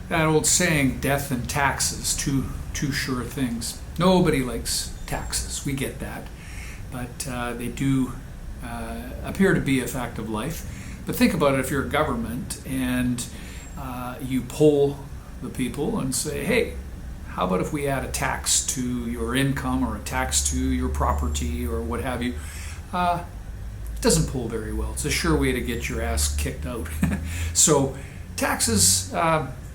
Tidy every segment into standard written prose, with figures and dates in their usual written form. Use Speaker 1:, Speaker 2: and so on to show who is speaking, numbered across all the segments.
Speaker 1: That old saying, death and taxes, two sure things. Nobody likes taxes, we get that, but they do appear to be a fact of life. But think about it, if you're a government and you poll the people and say, hey, how about if we add a tax to your income or a tax to your property or what have you? It doesn't poll very well. It's a sure way to get your ass kicked out. So taxes,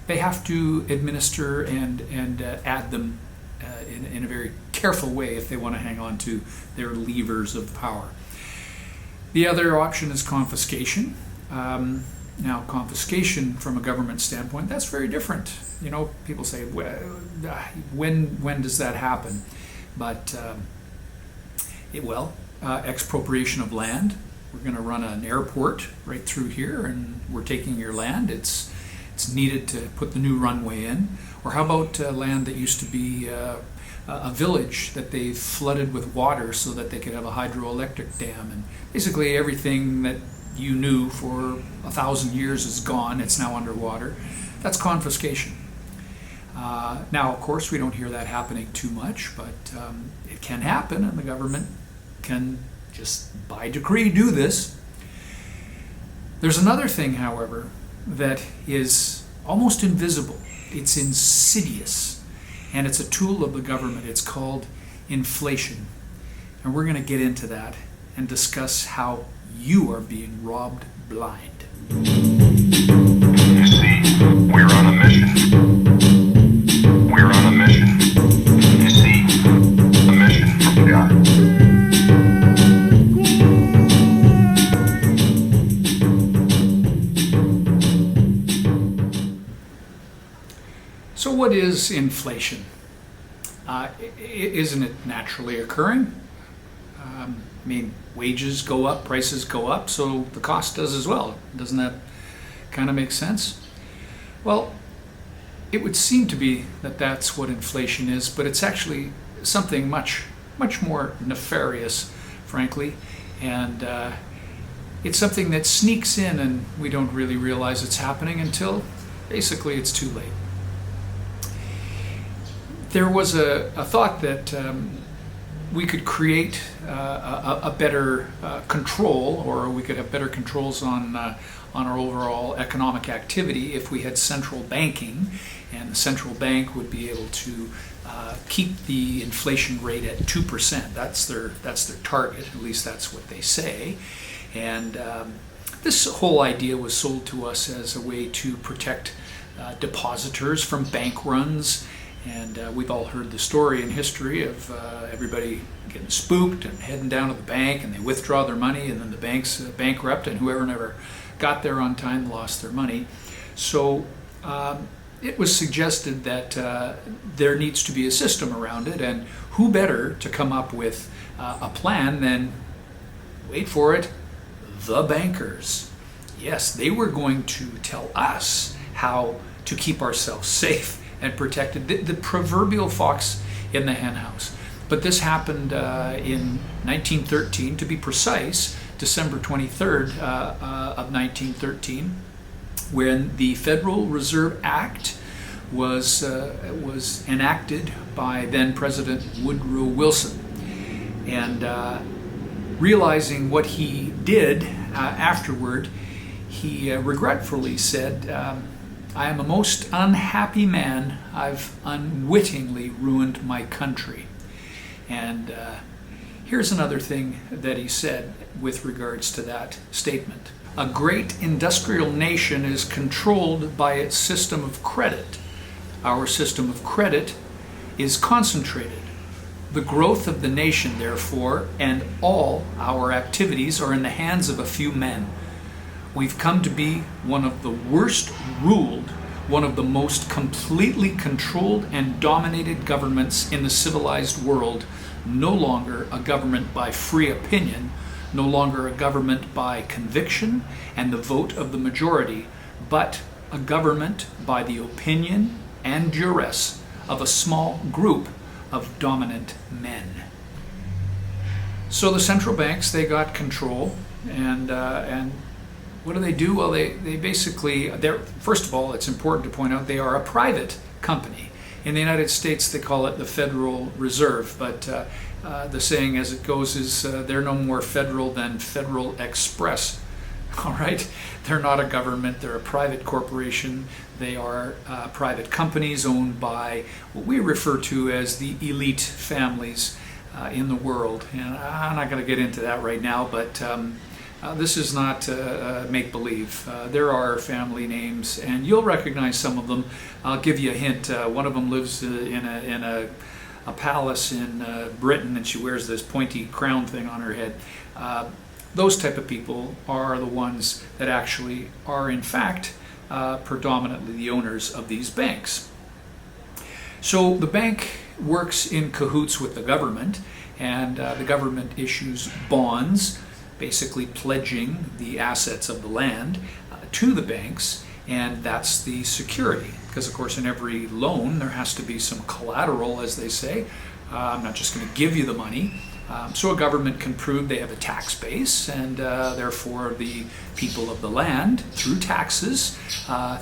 Speaker 1: they have to administer and add them in a very careful way if they want to hang on to their levers of power. The other option is confiscation. Now, confiscation from a government standpoint, that's very different. You know, people say, when does that happen? But, expropriation of land. We're going to run an airport right through here, and we're taking your land. It's needed to put the new runway in. Or how about land that used to be a village that they flooded with water so that they could have a hydroelectric dam, and basically everything that you knew for 1,000 years is gone. It's now underwater. That's confiscation. Now, of course, we don't hear that happening too much, but it can happen, and the government can just by decree do this. There's another thing, however, that is almost invisible. It's insidious, and it's a tool of the government. It's called inflation, and we're going to get into that and discuss how you are being robbed blind.
Speaker 2: You see, we're on a mission. We're on a mission. You see, a mission from God.
Speaker 1: So what is inflation? Isn't it naturally occurring? I mean, wages go up, prices go up, so the cost does as well. Doesn't that kind of make sense? Well, it would seem to be that that's what inflation is, but it's actually something much more nefarious, frankly, and it's something that sneaks in and we don't really realize it's happening until basically it's too late. There was a thought that we could create a better control, or we could have better controls on our overall economic activity if we had central banking, and the central bank would be able to keep the inflation rate at 2%. That's their target, at least that's what they say. And this whole idea was sold to us as a way to protect depositors from bank runs. And we've all heard the story in history of everybody getting spooked and heading down to the bank, and they withdraw their money, and then the bank's bankrupt, and whoever never got there on time lost their money. So it was suggested that there needs to be a system around it, and who better to come up with a plan than, wait for it, the bankers. Yes, they were going to tell us how to keep ourselves safe and protected, the proverbial fox in the henhouse. But this happened in 1913, to be precise, December 23rd of 1913, when the Federal Reserve Act was enacted by then President Woodrow Wilson. And realizing what he did afterward, he regretfully said, I am a most unhappy man. I've unwittingly ruined my country. And here's another thing that he said with regards to that statement. A great industrial nation is controlled by its system of credit. Our system of credit is concentrated. The growth of the nation, therefore, and all our activities are in the hands of a few men. We've come to be one of the worst ruled, one of the most completely controlled and dominated governments in the civilized world, no longer a government by free opinion, no longer a government by conviction and the vote of the majority, but a government by the opinion and duress of a small group of dominant men. So the central banks, they got control, and What do? Well, they basically, first of all, it's important to point out they are a private company. In the United States, they call it the Federal Reserve, but the saying as it goes is they're no more federal than Federal Express. All right? They're not a government, they're a private corporation. They are private companies owned by what we refer to as the elite families in the world. And I'm not going to get into that right now, but this is not make-believe. There are family names, and you'll recognize some of them. I'll give you a hint. One of them lives in a palace in Britain, and she wears this pointy crown thing on her head. Those type of people are the ones that actually are, in fact, predominantly the owners of these banks. So the bank works in cahoots with the government, and the government issues bonds, basically pledging the assets of the land to the banks, and that's the security. Because, of course, in every loan, there has to be some collateral, as they say. I'm not just going to give you the money. So a government can prove they have a tax base, and therefore the people of the land, through taxes,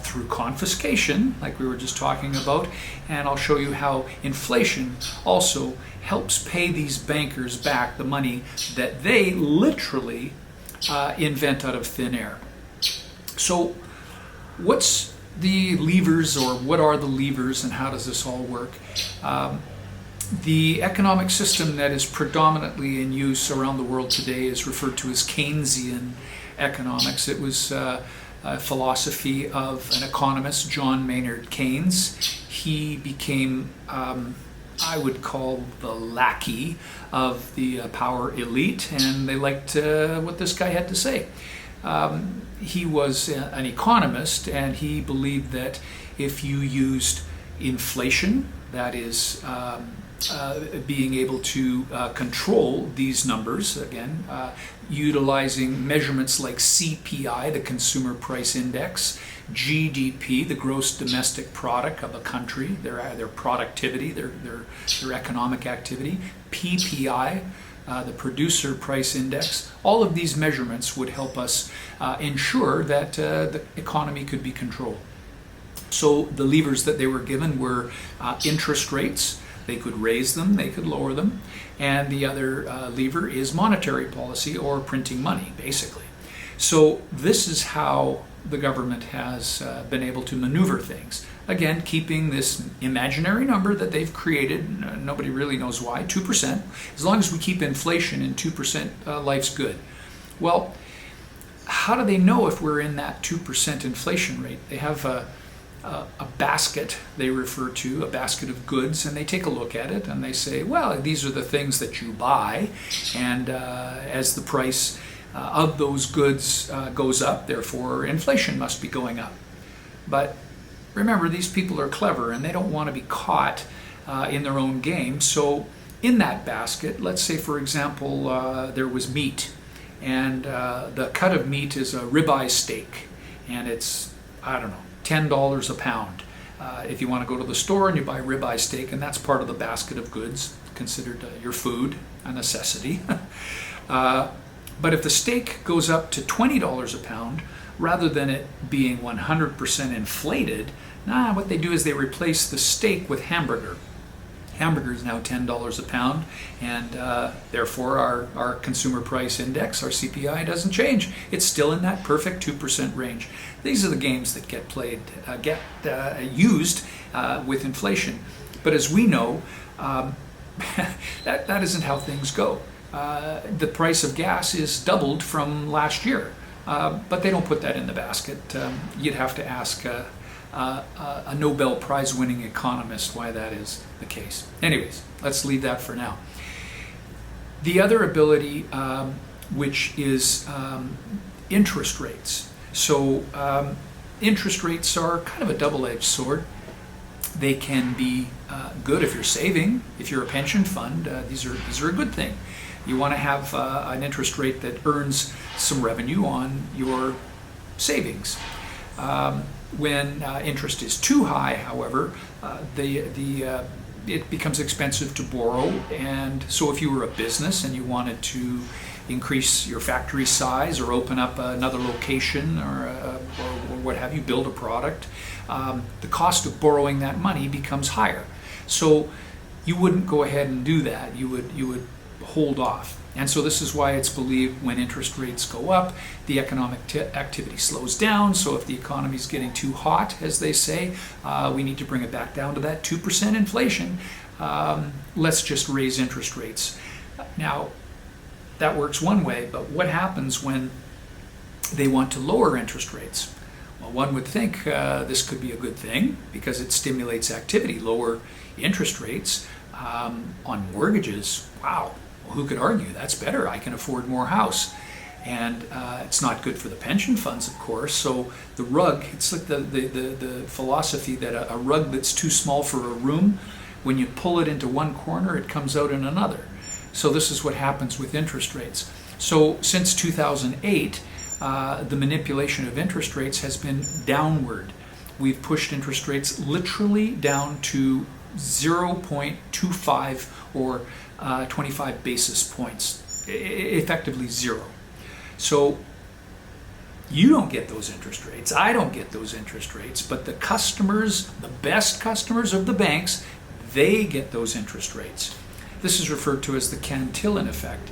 Speaker 1: through confiscation, like we were just talking about, and I'll show you how inflation also helps pay these bankers back the money that they literally invent out of thin air. So what's the levers, or what are the levers, and how does this all work? The economic system that is predominantly in use around the world today is referred to as Keynesian economics. It was a philosophy of an economist, John Maynard Keynes. He became, I would call, the lackey of the power elite, and they liked what this guy had to say. He was an economist, and he believed that if you used inflation, that is being able to control these numbers, again, utilizing measurements like CPI, the Consumer Price Index, GDP, the gross domestic product of a country, their productivity, their economic activity, PPI, the Producer Price Index. All of these measurements would help us ensure that the economy could be controlled. So the levers that they were given were interest rates. They could raise them, they could lower them, and the other lever is monetary policy, or printing money, basically. So this is how the government has been able to maneuver things. Again, keeping this imaginary number that they've created, nobody really knows why, 2%. As long as we keep inflation in 2%, life's good. Well, how do they know if we're in that 2% inflation rate? They have a basket, they refer to, a basket of goods, and they take a look at it and they say, well, these are the things that you buy, and as the price of those goods goes up, therefore inflation must be going up. But remember, these people are clever and they don't want to be caught in their own game. So in that basket, let's say for example there was meat, and the cut of meat is a ribeye steak, and it's, I don't know, $10 a pound. If you want to go to the store and you buy ribeye steak, and that's part of the basket of goods, considered your food, a necessity. But if the steak goes up to $20 a pound, rather than it being 100% inflated, what they do is they replace the steak with hamburger. Hamburger is now $10 a pound, and therefore our consumer price index, our CPI, doesn't change. It's still in that perfect 2% range. These are the games that get played, used with inflation. But as we know, that isn't how things go. The price of gas is doubled from last year, but they don't put that in the basket. You'd have to ask a Nobel Prize winning economist why that is the case. Anyways, let's leave that for now. The other ability, which is interest rates. So interest rates are kind of a double-edged sword. They can be good if you're saving. If you're a pension fund, these are a good thing. You want to have an interest rate that earns some revenue on your savings. When interest is too high, however, it becomes expensive to borrow, and so if you were a business and you wanted to increase your factory size or open up another location or what have you, build a product, the cost of borrowing that money becomes higher. So you wouldn't go ahead and do that. You would hold off. And so this is why it's believed when interest rates go up, the economic activity slows down. So if the economy is getting too hot, as they say, we need to bring it back down to that 2% inflation. Let's just raise interest rates. Now, that works one way, but what happens when they want to lower interest rates? Well, one would think this could be a good thing because it stimulates activity. Lower interest rates on mortgages, wow. Who could argue that's better? I can afford more house. And it's not good for the pension funds, of course. So the rug, it's like the philosophy that a rug that's too small for a room, when you pull it into one corner, it comes out in another. So this is what happens with interest rates. So since 2008, the manipulation of interest rates has been downward. We've pushed interest rates literally down to 0.25 or 25 basis points, effectively zero. So you don't get those interest rates, I don't get those interest rates, but the customers, the best customers of the banks, they get those interest rates. This is referred to as the Cantillon effect.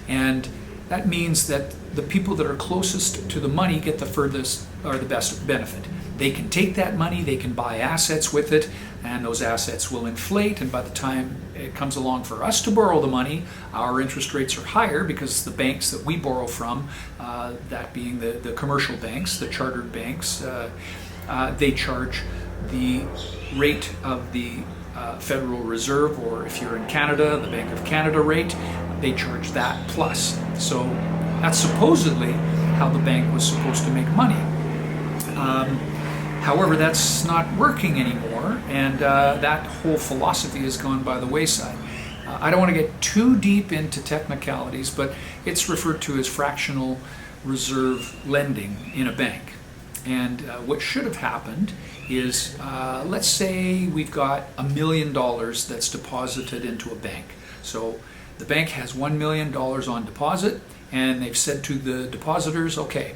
Speaker 1: And that means that the people that are closest to the money get the furthest or the best benefit. They can take that money, they can buy assets with it, and those assets will inflate, and by the time it comes along for us to borrow the money, our interest rates are higher because the banks that we borrow from, that being the commercial banks, the chartered banks, they charge the rate of the Federal Reserve, or if you're in Canada, the Bank of Canada rate, they charge that plus. So that's supposedly how the bank was supposed to make money. However, that's not working anymore, and that whole philosophy has gone by the wayside. I don't want to get too deep into technicalities, but it's referred to as fractional reserve lending in a bank. And what should have happened is, let's say we've got $1 million that's deposited into a bank. So the bank has $1 million on deposit, and they've said to the depositors, okay,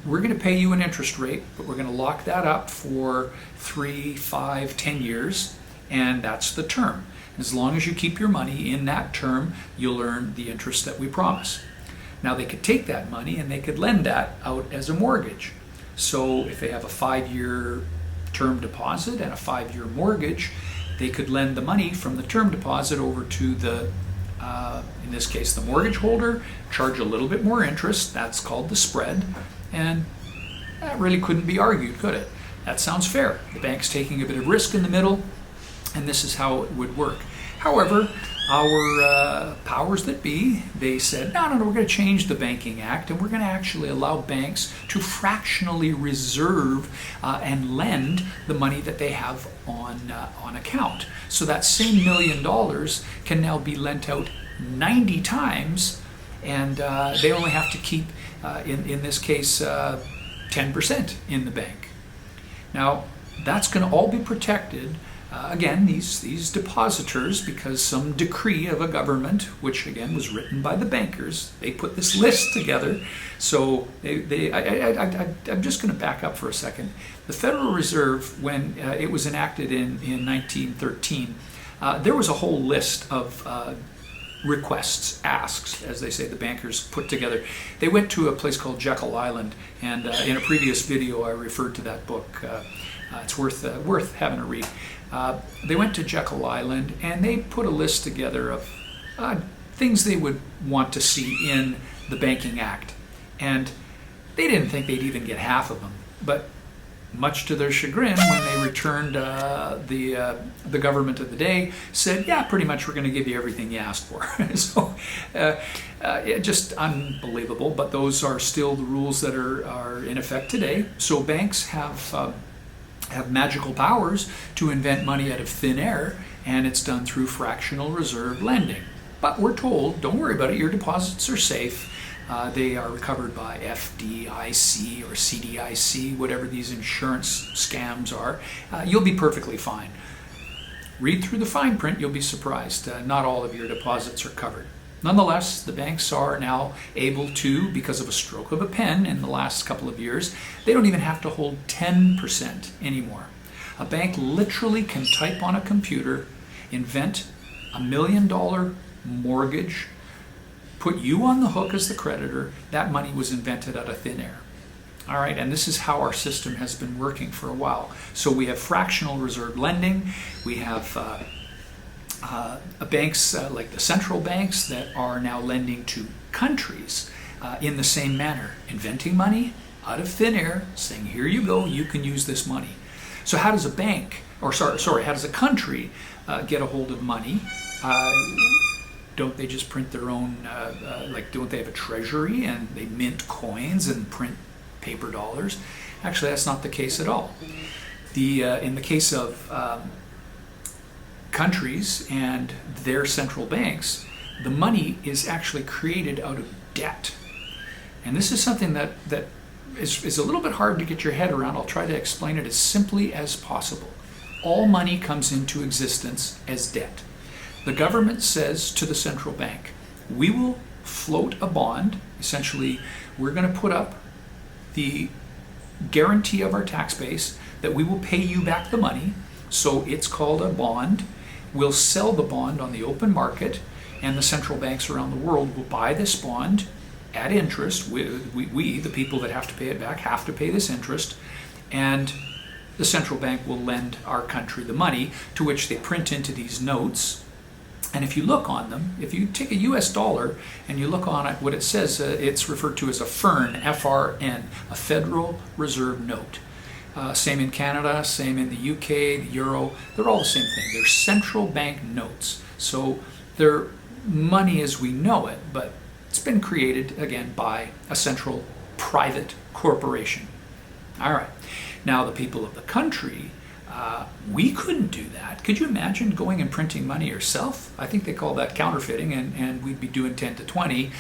Speaker 1: we're going to pay you an interest rate, but we're going to lock that up for 3, 5, 10 years, and that's the term. As long as you keep your money in that term, you'll earn the interest that we promise. Now they could take that money and they could lend that out as a mortgage. So if they have a 5-year term deposit and a 5-year mortgage, they could lend the money from the term deposit over to the, in this case, the mortgage holder, charge a little bit more interest, that's called the spread, and that really couldn't be argued, could it? That sounds fair. The bank's taking a bit of risk in the middle, and this is how it would work. However, our powers that be, they said, no, we're going to change the Banking Act, and we're going to actually allow banks to fractionally reserve and lend the money that they have on account. So that same $1 million can now be lent out 90 times, and they only have to keep, in this case, 10% in the bank. Now, that's going to all be protected. Again, these depositors, because some decree of a government, which again was written by the bankers, they put this list together. So I'm just going to back up for a second. The Federal Reserve, when it was enacted in 1913, there was a whole list of requests, asks, as they say, the bankers put together. They went to a place called Jekyll Island, and in a previous video I referred to that book. It's worth having a read. They went to Jekyll Island and they put a list together of things they would want to see in the Banking Act. And they didn't think they'd even get half of them. But much to their chagrin, when they returned, the government of the day said, yeah, pretty much we're going to give you everything you asked for. So just unbelievable, but those are still the rules that are in effect today. So banks have magical powers to invent money out of thin air, and it's done through fractional reserve lending. But we're told, don't worry about it, your deposits are safe. They are recovered by FDIC or CDIC, whatever these insurance scams are. You'll be perfectly fine. Read through the fine print, you'll be surprised. Not all of your deposits are covered. Nonetheless, the banks are now able to, because of a stroke of a pen in the last couple of years, they don't even have to hold 10% anymore. A bank literally can type on a computer, invent $1 million mortgage, put you on the hook as the creditor. That money was invented out of thin air. All right, and this is how our system has been working for a while. So we have fractional reserve lending. We have banks like the central banks that are now lending to countries in the same manner, inventing money out of thin air, saying, here you go, you can use this money. So how does a bank, or sorry, how does a country get a hold of money? Don't they just print their own, don't they have a treasury and they mint coins and print paper dollars? Actually, that's not the case at all. In the case of countries and their central banks, the money is actually created out of debt. And this is something that is a little bit hard to get your head around. I'll try to explain it as simply as possible. All money comes into existence as debt. The government says to the central bank, we will float a bond. Essentially, we're going to put up the guarantee of our tax base that we will pay you back the money. So it's called a bond. We'll sell the bond on the open market, and the central banks around the world will buy this bond at interest. We, the people that have to pay it back, have to pay this interest, and the central bank will lend our country the money, to which they print into these notes. And if you look on them, if you take a US dollar and you look on it, what it says, it's referred to as a FRN, F-R-N, a Federal Reserve Note. Same in Canada, same in the UK, the Euro, they're all the same thing. They're central bank notes. So they're money as we know it, but it's been created, again, by a central private corporation. All right. Now, the people of the country, we couldn't do that. Could you imagine going and printing money yourself? I think they call that counterfeiting, and we'd be doing 10 to 20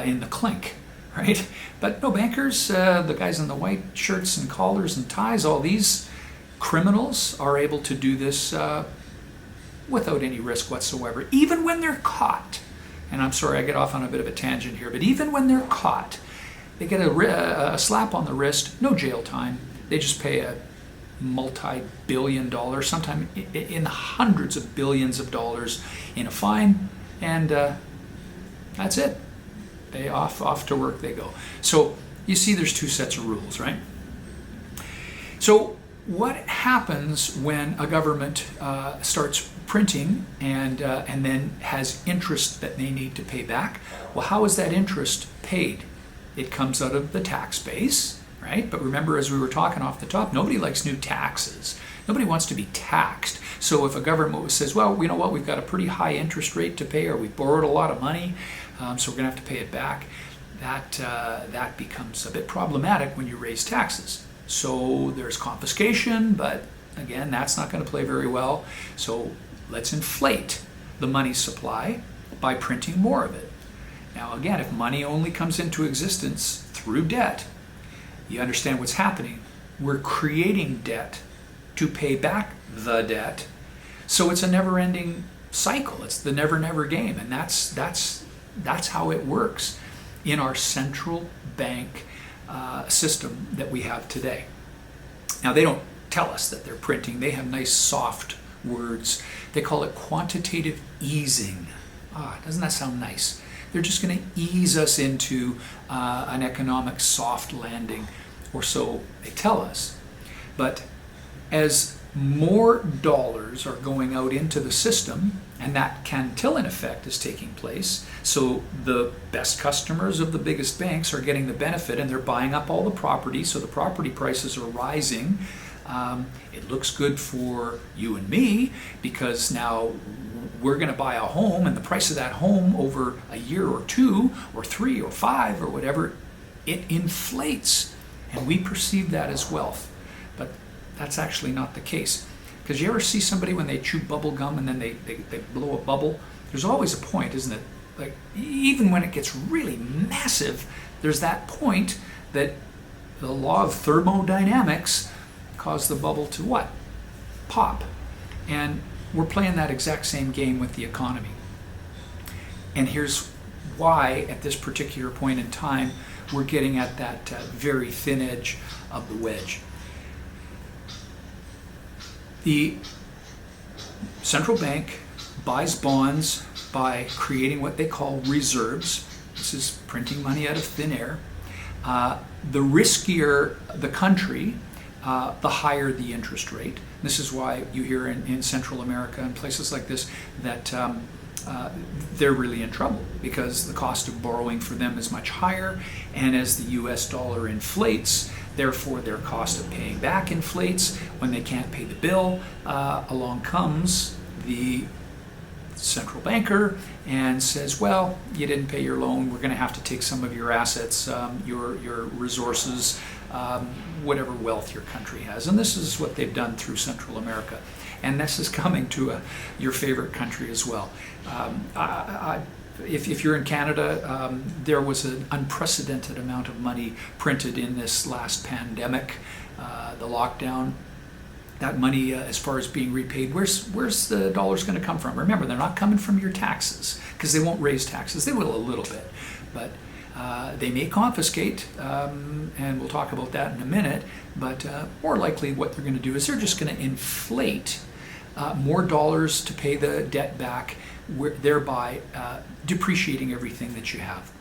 Speaker 1: in the clink, right? But no, bankers, the guys in the white shirts and collars and ties, all these criminals are able to do this without any risk whatsoever, even when they're caught. And I'm sorry, I get off on a bit of a tangent here, but even when they're caught, they get a slap on the wrist, no jail time. They just pay a multi-billion dollars, sometimes in the hundreds of billions of dollars in a fine, and that's it. They off to work they go. So you see there's two sets of rules, right? So what happens when a government starts printing and then has interest that they need to pay back? Well, how is that interest paid? It comes out of the tax base, right? But remember, as we were talking off the top, nobody likes new taxes. Nobody wants to be taxed. So if a government says, well, you know what, we've got a pretty high interest rate to pay, or we borrowed a lot of money, so we're going to have to pay it back, that becomes a bit problematic when you raise taxes. So there's confiscation, but again, that's not going to play very well. So let's inflate the money supply by printing more of it. Now again, if money only comes into existence through debt, you understand what's happening. We're creating debt to pay back the debt. So it's a never-ending cycle. It's the never-never game, and that's how it works in our central bank system that we have today. Now, they don't tell us that they're printing. They have nice soft words. They call it quantitative easing. Doesn't that sound nice? They're just going to ease us into an economic soft landing, or so they tell us. But as more dollars are going out into the system, and that Cantillon effect is taking place, so the best customers of the biggest banks are getting the benefit, and they're buying up all the property, so the property prices are rising. It looks good for you and me, because now we're going to buy a home, and the price of that home over a year or two or three or five or whatever, it inflates, and we perceive that as wealth. But that's actually not the case. Because you ever see somebody when they chew bubble gum and then they blow a bubble? There's always a point, isn't it? Like, even when it gets really massive, there's that point that the law of thermodynamics caused the bubble to what? Pop. And we're playing that exact same game with the economy. And here's why, at this particular point in time, we're getting at that very thin edge of the wedge. The central bank buys bonds by creating what they call reserves. This is printing money out of thin air. The riskier the country, the higher the interest rate. This is why you hear in Central America and places like this that they're really in trouble, because the cost of borrowing for them is much higher, and as the US dollar inflates, therefore their cost of paying back inflates. When they can't pay the bill, along comes the central banker and says, well, you didn't pay your loan, we're going to have to take some of your assets, your resources, whatever wealth your country has. And this is what they've done through Central America. And this is coming to your favorite country as well. If you're in Canada, there was an unprecedented amount of money printed in this last pandemic, the lockdown. That money, as far as being repaid, where's the dollars going to come from? Remember, they're not coming from your taxes, because they won't raise taxes. They will a little bit, but they may confiscate, and we'll talk about that in a minute. But more likely what they're going to do is they're just going to inflate more dollars to pay the debt back, thereby depreciating everything that you have.